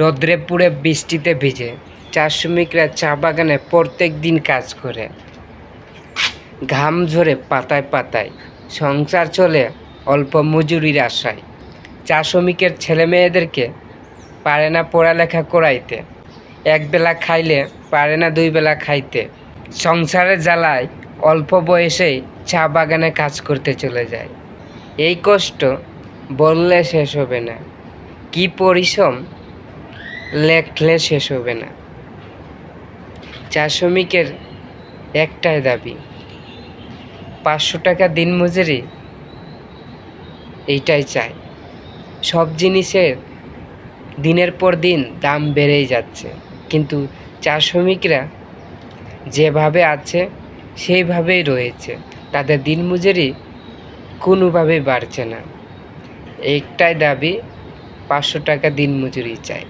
রোদ্রে পুড়ে বৃষ্টিতে ভিজে চা শ্রমিকরা চা বাগানে প্রত্যেক দিন কাজ করে। ঘাম ঝরে পাতায় পাতায়, সংসার চলে অল্প মজুরির আশায়। চা শ্রমিকের ছেলে মেয়েদেরকে পারে না পড়ালেখা করাইতে, একবেলা খাইলে পারে না দুই বেলা খাইতে। সংসারের জ্বালায় অল্প বয়সেই চা বাগানে কাজ করতে চলে যায়। এই কষ্ট বললে শেষ হবে না, কি পরিশ্রম লেখলে শেষ হবে না। চা শ্রমিকের একটাই দাবি, 500 টাকা দিন মজুরি, এইটাই চাই। সব জিনিসের দিনের পর দিন দাম বেড়েই যাচ্ছে, কিন্তু চা শ্রমিকরা যেভাবে আছে সেইভাবেই রয়েছে, তাদের দিন মজুরি কোনোভাবেই বাড়ছে না। একটাই দাবি, 500 টাকা দিন মজুরি চাই।